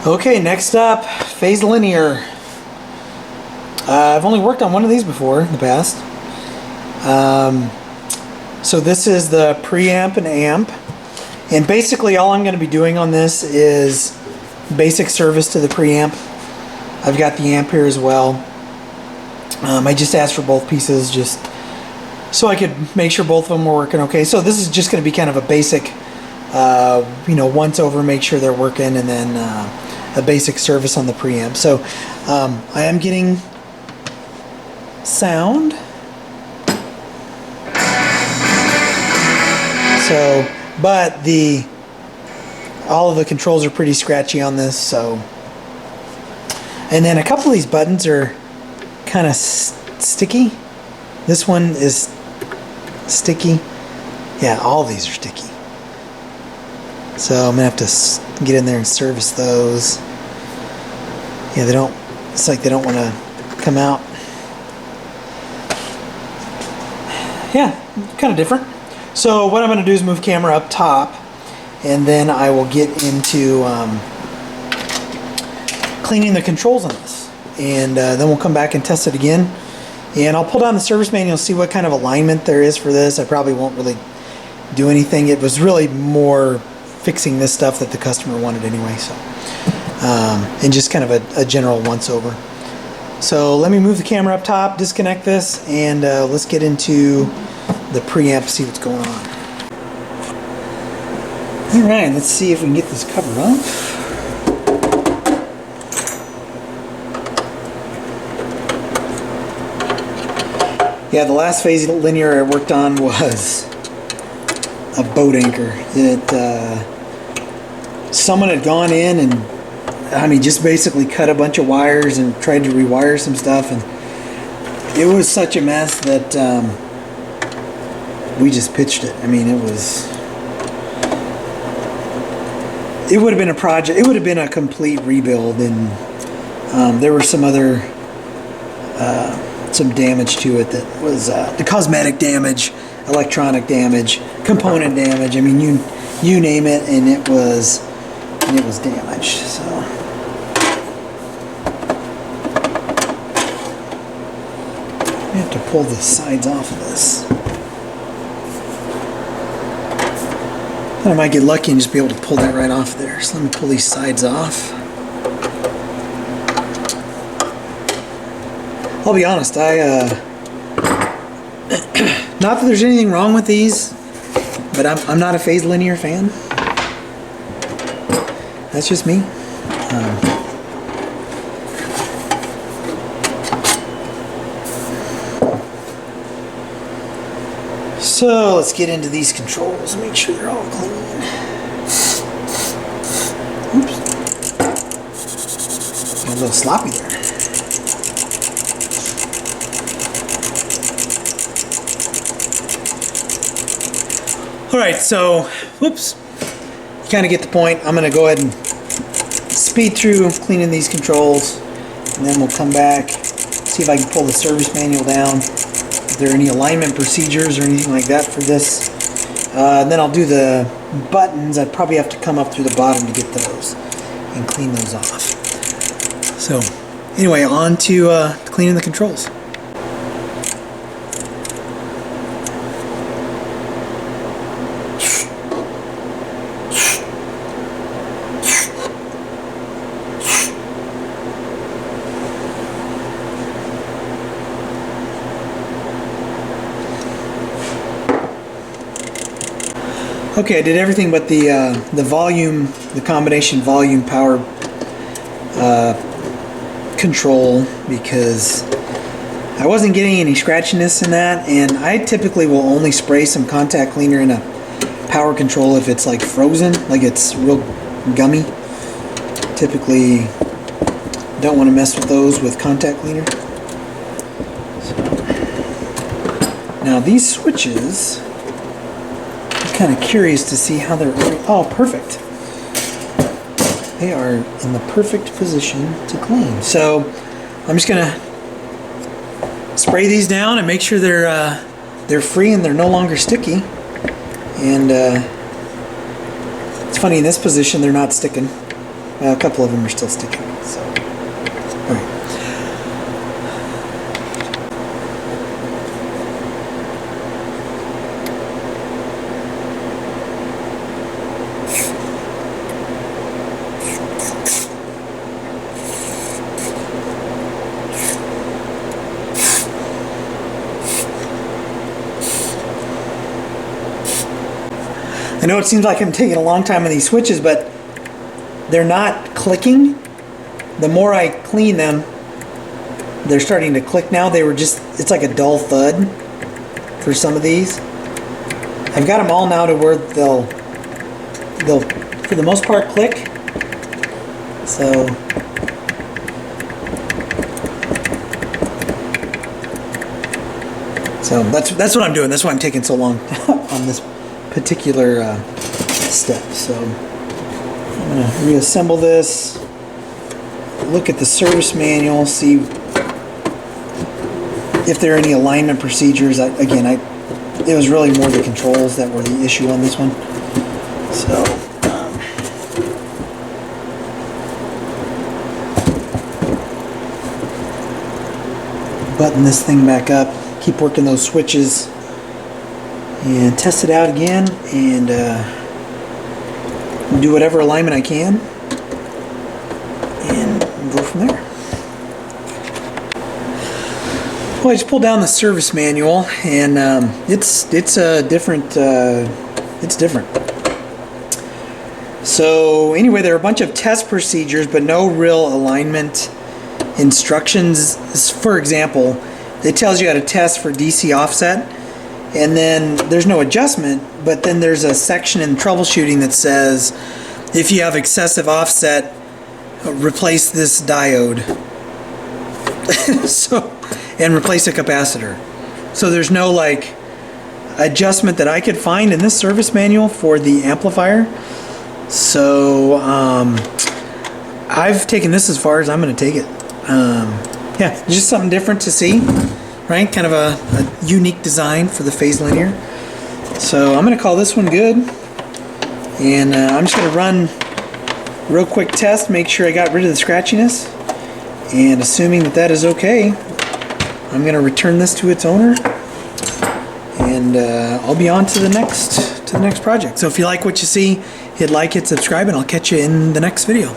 Okay, next up, phase linear. I've only worked on one of these before in the past. So this is the preamp and amp. And basically all I'm going to be doing on this is basic service to the preamp. I've got the amp here as well. I just asked for both pieces just so I could make sure both of them were working okay. So this is just going to be kind of a basic, once over, make sure they're working, and then a basic service on the preamp. So I am getting sound. So, but all of the controls are pretty scratchy on this. So, and then a couple of these buttons are kind of sticky. This one is sticky. Yeah, all of these are sticky. So I'm gonna have to get in there and service those. Yeah, it's like they don't want to come out. Yeah, kind of different. So what I'm gonna do is move camera up top, and then I will get into cleaning the controls on this. And then we'll come back and test it again. And I'll pull down the service manual, see what kind of alignment there is for this. I probably won't really do anything. It was really more fixing this stuff that the customer wanted anyway. So, and just kind of a general once over. So let me move the camera up top, disconnect this, and let's get into the preamp, see what's going on. All right, let's see if we can get this cover off. Yeah, the last phase linear I worked on was a boat anchor. Someone had gone in and just basically cut a bunch of wires and tried to rewire some stuff, and it was such a mess that we just pitched it. I mean, it would have been a project. It would have been a complete rebuild, and there were some other some damage to it that was the cosmetic damage, electronic damage, component damage. I mean, you name it, and it was damaged. So we have to pull the sides off of this. I might get lucky and just be able to pull that right off there. So let me pull these sides off. I'll be honest, not that there's anything wrong with these, but I'm not a phase linear fan. That's just me. So let's get into these controls, make sure they're all clean. Oops. Got a little sloppy there. Alright, so, whoops, you kind of get the point. I'm going to go ahead and speed through cleaning these controls, and then we'll come back, see if I can pull the service manual down, if there are any alignment procedures or anything like that for this. And then I'll do the buttons. I'd probably have to come up through the bottom to get those and clean those off. So, anyway, on to cleaning the controls. Okay, I did everything but the volume, the combination volume power control, because I wasn't getting any scratchiness in that, and I typically will only spray some contact cleaner in a power control if it's like frozen, like it's real gummy. Typically don't want to mess with those with contact cleaner. So, now these switches, kind of curious to see how they're. Oh, perfect. They are in the perfect position to clean. So I'm just gonna spray these down and make sure they're free and they're no longer sticky. And it's funny, in this position they're not sticking. If A couple of them are still sticking. So, all right. I know it seems like I'm taking a long time on these switches, but they're not clicking. The more I clean them, they're starting to click now. They were just, it's like a dull thud for some of these. I've got them all now to where they'll for the most part click. So that's what I'm doing. That's why I'm taking so long on this particular step. So I'm going to reassemble this, look at the service manual, see if there are any alignment procedures. It was really more the controls that were the issue on this one. So button this thing back up, keep working those switches, and test it out again, and do whatever alignment I can, and go from there. Well, I just pulled down the service manual, and it's different. It's different. So anyway, there are a bunch of test procedures, but no real alignment instructions. For example, it tells you how to test for DC offset. And then there's no adjustment, but then there's a section in troubleshooting that says if you have excessive offset, replace this diode. And replace a capacitor. So there's no like adjustment that I could find in this service manual for the amplifier. So I've taken this as far as I'm going to take it. Yeah, just something different to see. Right, kind of a unique design for the phase linear. So I'm going to call this one good, and I'm just going to run a real quick test, make sure I got rid of the scratchiness, and assuming that is okay, I'm going to return this to its owner, and I'll be on to the next project. So if you like what you see, hit like, hit subscribe, and I'll catch you in the next video.